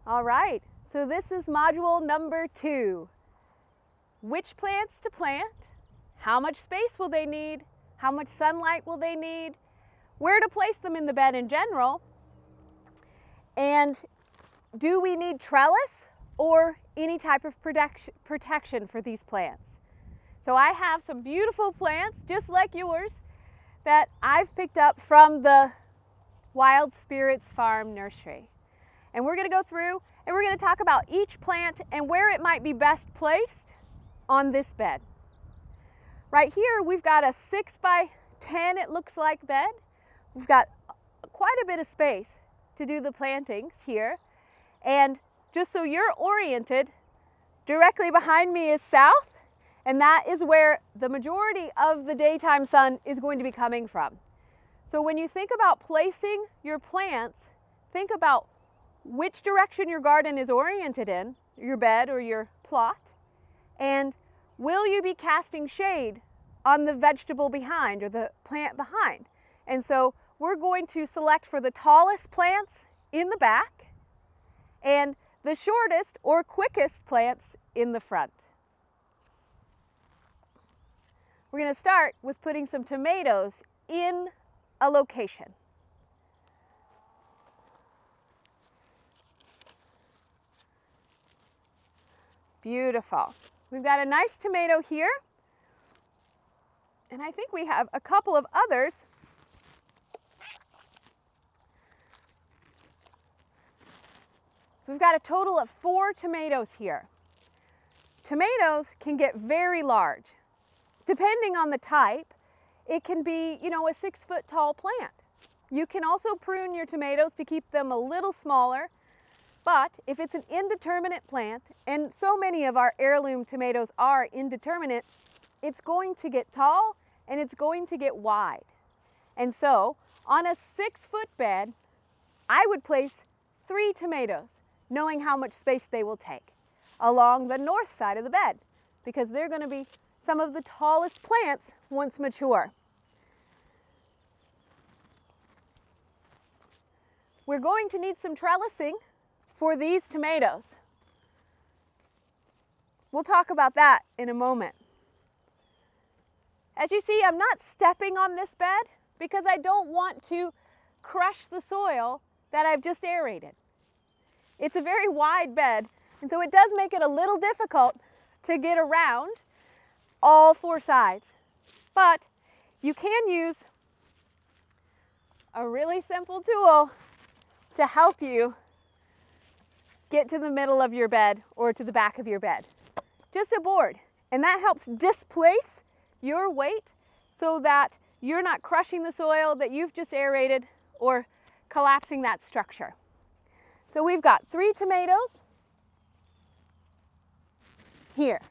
All right, so this is module number 2. Which plants to plant? How much space will they need? How much sunlight will they need? Where to place them in the bed in general? And do we need trellis or any type of protection for these plants? So I have some beautiful plants, just like yours, that I've picked up from the Wild Spirits Farm Nursery. And we're going to go through and we're going to talk about each plant and where it might be best placed on this bed. Right here we've got a 6 by 10, it looks like, bed. We've got quite a bit of space to do the plantings here. And just so you're oriented, directly behind me is south, and that is where the majority of the daytime sun is going to be coming from. So when you think about placing your plants, think about which direction your garden is oriented in, your bed or your plot, and will you be casting shade on the vegetable behind or the plant behind? And so we're going to select for the tallest plants in the back and the shortest or quickest plants in the front. We're going to start with putting some tomatoes in a location. Beautiful. We've got a nice tomato here, and I think we have a couple of others. So we've got a total of 4 tomatoes here. Tomatoes can get very large. Depending on the type, it can be, a 6-foot tall plant. You can also prune your tomatoes to keep them a little smaller. But if it's an indeterminate plant, and so many of our heirloom tomatoes are indeterminate, it's going to get tall and it's going to get wide. And so on a 6-foot bed, I would place 3 tomatoes, knowing how much space they will take, along the north side of the bed, because they're going to be some of the tallest plants once mature. We're going to need some trellising for these tomatoes. We'll talk about that in a moment. As you see, I'm not stepping on this bed because I don't want to crush the soil that I've just aerated. It's a very wide bed, and so it does make it a little difficult to get around all 4 sides. But you can use a really simple tool to help you get to the middle of your bed or to the back of your bed. Just a board, and that helps displace your weight so that you're not crushing the soil that you've just aerated or collapsing that structure. So we've got 3 tomatoes here,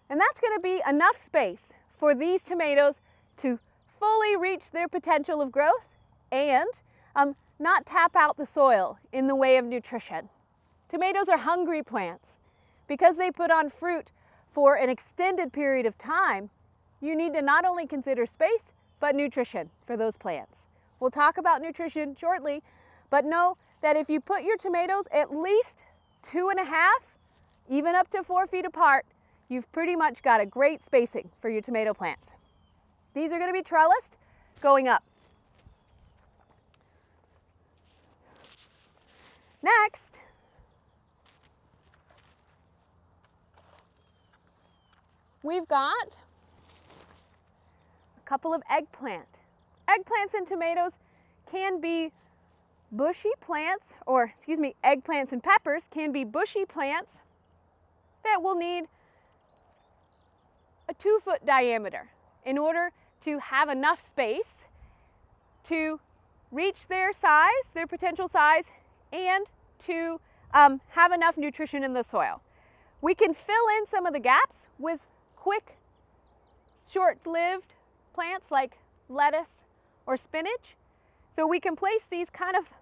and that's going to be enough space for these tomatoes to fully reach their potential of growth and not tap out the soil in the way of nutrition. Tomatoes are hungry plants. Because they put on fruit for an extended period of time, you need to not only consider space, but nutrition for those plants. We'll talk about nutrition shortly, but know that if you put your tomatoes at least 2.5, even up to 4 feet apart, you've pretty much got a great spacing for your tomato plants. These are going to be trellised going up. Next, we've got a couple of eggplant. Eggplants and tomatoes can be bushy plants, eggplants and peppers can be bushy plants that will need a 2-foot diameter in order to have enough space to reach their size, their potential size, and to have enough nutrition in the soil. We can fill in some of the gaps with quick, short-lived plants like lettuce or spinach. So we can place these kind of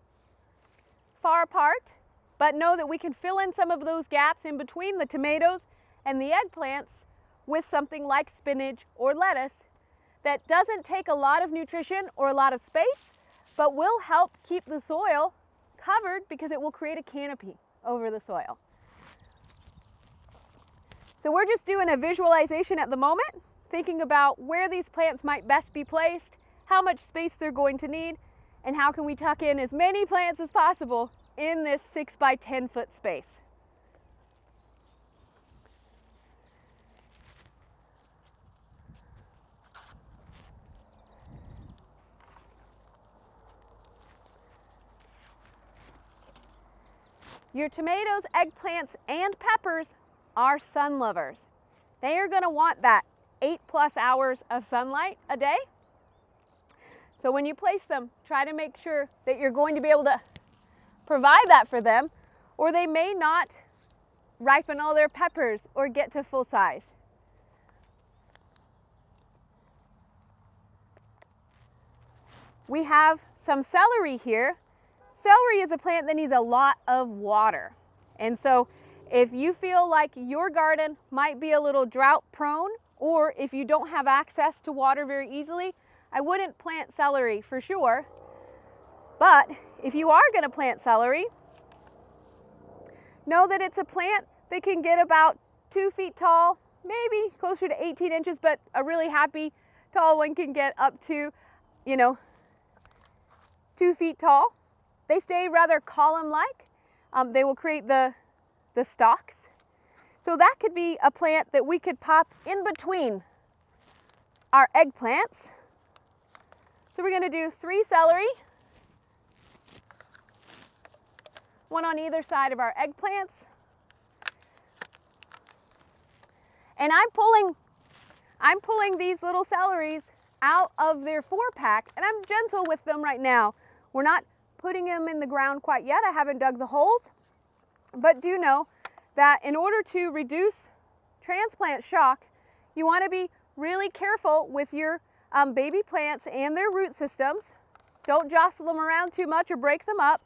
far apart, but know that we can fill in some of those gaps in between the tomatoes and the eggplants with something like spinach or lettuce that doesn't take a lot of nutrition or a lot of space, but will help keep the soil covered because it will create a canopy over the soil. So we're just doing a visualization at the moment, thinking about where these plants might best be placed, how much space they're going to need, and how can we tuck in as many plants as possible in this 6 by 10 foot space. Your tomatoes, eggplants, and peppers are sun lovers. They are going to want that 8+ hours of sunlight a day. So when you place them, try to make sure that you're going to be able to provide that for them, or they may not ripen all their peppers or get to full size. We have some celery here. Celery is a plant that needs a lot of water. And so if you feel like your garden might be a little drought prone, or if you don't have access to water very easily, I wouldn't plant celery for sure. But if you are going to plant celery, know that it's a plant that can get about 2 feet tall, maybe closer to 18 inches, but a really happy tall one can get up to, 2 feet tall. They stay rather column-like. They will create the stalks. So that could be a plant that we could pop in between our eggplants. So we're going to do 3 celery, 1 on either side of our eggplants. And I'm pulling these little celeries out of their 4-pack, and I'm gentle with them right now. We're not putting them in the ground quite yet. I haven't dug the holes, but do know that in order to reduce transplant shock, you want to be really careful with your baby plants and their root systems. Don't jostle them around too much or break them up.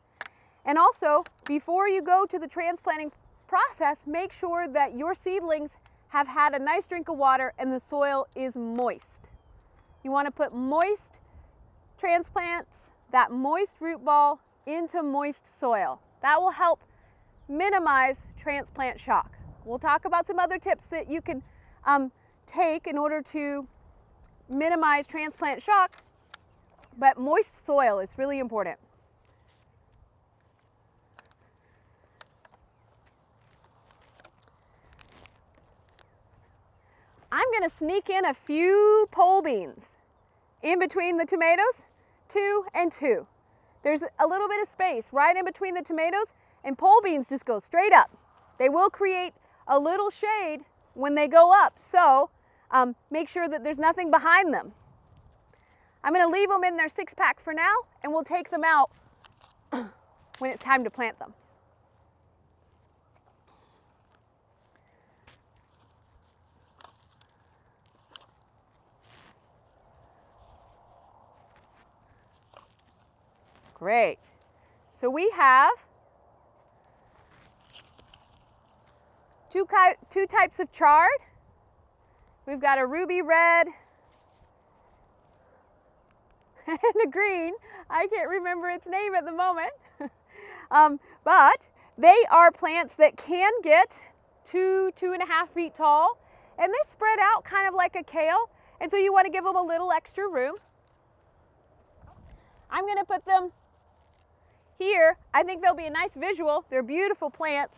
And also, before you go to the transplanting process, make sure that your seedlings have had a nice drink of water and the soil is moist. You want to put moist transplants, that moist root ball, into moist soil. That will help minimize transplant shock. We'll talk about some other tips that you can take in order to minimize transplant shock, but moist soil is really important. I'm going to sneak in a few pole beans in between the tomatoes, 2 and 2. There's a little bit of space right in between the tomatoes, and pole beans just go straight up. They will create a little shade when they go up, so make sure that there's nothing behind them. I'm going to leave them in their 6-pack for now, and we'll take them out when it's time to plant them. Great. So we have two types of chard. We've got a ruby red and a green. I can't remember its name at the moment. But they are plants that can get 2.5 feet tall, and they spread out kind of like a kale. And so you want to give them a little extra room. I'm going to put them here. I think they'll be a nice visual. They're beautiful plants.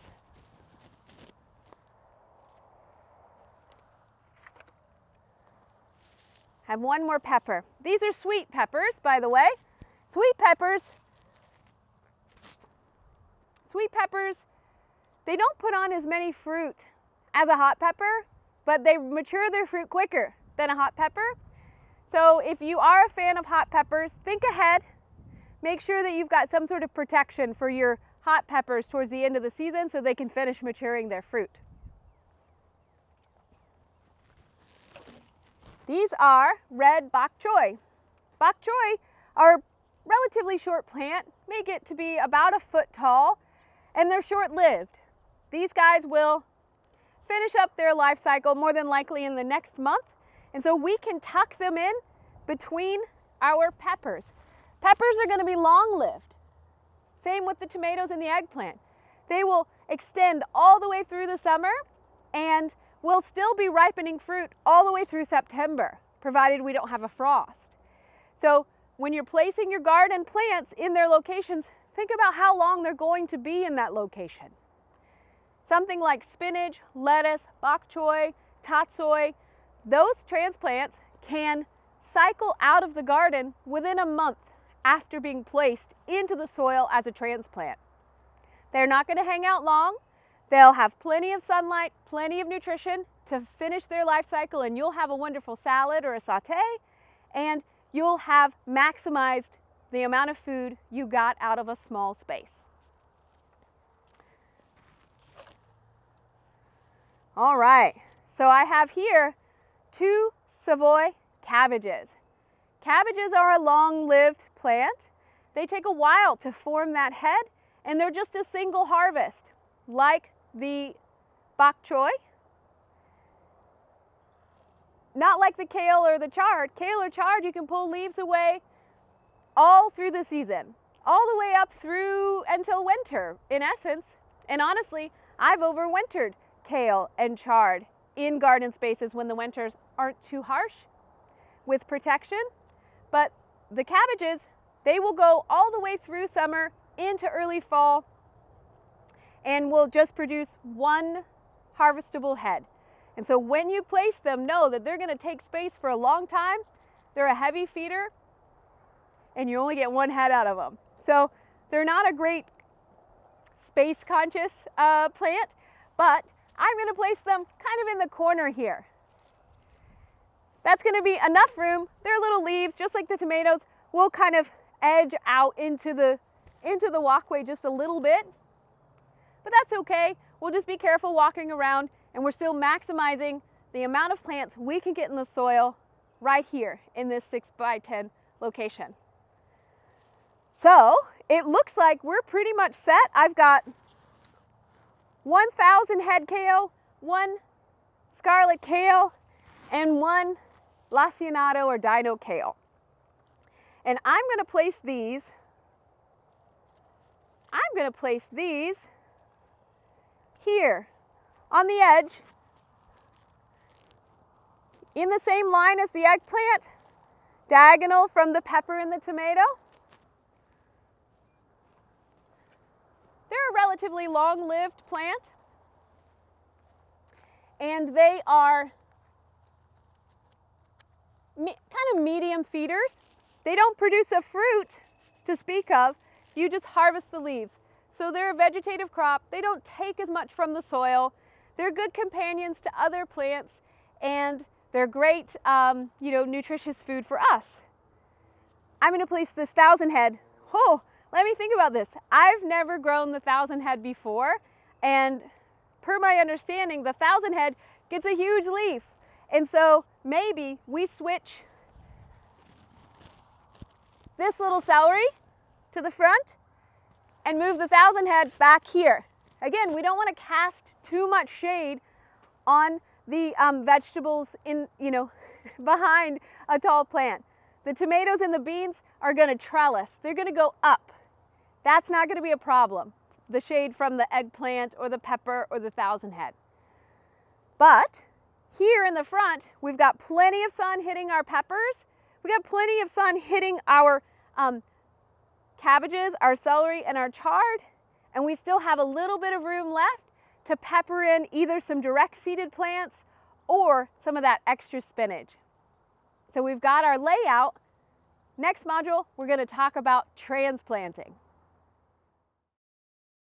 Have one more pepper. These are sweet peppers, by the way. Sweet peppers, they don't put on as many fruit as a hot pepper, but they mature their fruit quicker than a hot pepper. So if you are a fan of hot peppers, think ahead. Make sure that you've got some sort of protection for your hot peppers towards the end of the season so they can finish maturing their fruit. These are red bok choy. Bok choy are a relatively short plant, may get to be about 1 foot tall, and they're short-lived. These guys will finish up their life cycle more than likely in the next month, and so we can tuck them in between our peppers. Peppers are going to be long-lived, Same with the tomatoes and the eggplant. They will extend all the way through the summer and will still be ripening fruit all the way through September, provided we don't have a frost. So when you're placing your garden plants in their locations, think about how long they're going to be in that location. Something like spinach, lettuce, bok choy, tatsoi, those transplants can cycle out of the garden within a month after being placed into the soil as a transplant. They're not going to hang out long. They'll have plenty of sunlight, plenty of nutrition to finish their life cycle, and you'll have a wonderful salad or a sauté, and you'll have maximized the amount of food you got out of a small space. All right, so I have here 2 Savoy cabbages. Cabbages are a long-lived plant. They take a while to form that head, and they're just a single harvest, like the bok choy. Not like the kale or the chard. Kale or chard, you can pull leaves away all through the season, all the way up through until winter, in essence. And honestly, I've overwintered kale and chard in garden spaces when the winters aren't too harsh with protection. But the cabbages, they will go all the way through summer into early fall and will just produce 1 harvestable head. And so when you place them, know that they're going to take space for a long time. They're a heavy feeder, and you only get 1 head out of them. So they're not a great space conscious plant, but I'm going to place them kind of in the corner here. That's going to be enough room. Their little leaves, just like the tomatoes, will kind of edge out into the walkway just a little bit. But that's okay. We'll just be careful walking around, and we're still maximizing the amount of plants we can get in the soil right here in this 6x10 location. So it looks like we're pretty much set. I've got 1,000 head kale, 1 scarlet kale, and 1 lacinato or Dino Kale. And I'm going to place these here on the edge in the same line as the eggplant, diagonal from the pepper and the tomato. They're a relatively long-lived plant, and they are kind of medium feeders. They don't produce a fruit to speak of. You just harvest the leaves. So they're a vegetative crop. They don't take as much from the soil. They're good companions to other plants, and they're great, nutritious food for us. I'm going to place this 1,000 head. Oh, let me think about this. I've never grown the 1,000 head before, and per my understanding, the 1,000 head gets a huge leaf. And so maybe we switch this little celery to the front and move the 1,000 head back here. Again, we don't want to cast too much shade on the vegetables behind a tall plant. The tomatoes and the beans are going to trellis. They're going to go up. That's not going to be a problem, the shade from the eggplant or the pepper or the 1,000 head. But here in the front, we've got plenty of sun hitting our peppers. We've got plenty of sun hitting our cabbages, our celery, and our chard. And we still have a little bit of room left to pepper in either some direct seeded plants or some of that extra spinach. So we've got our layout. Next module, we're going to talk about transplanting.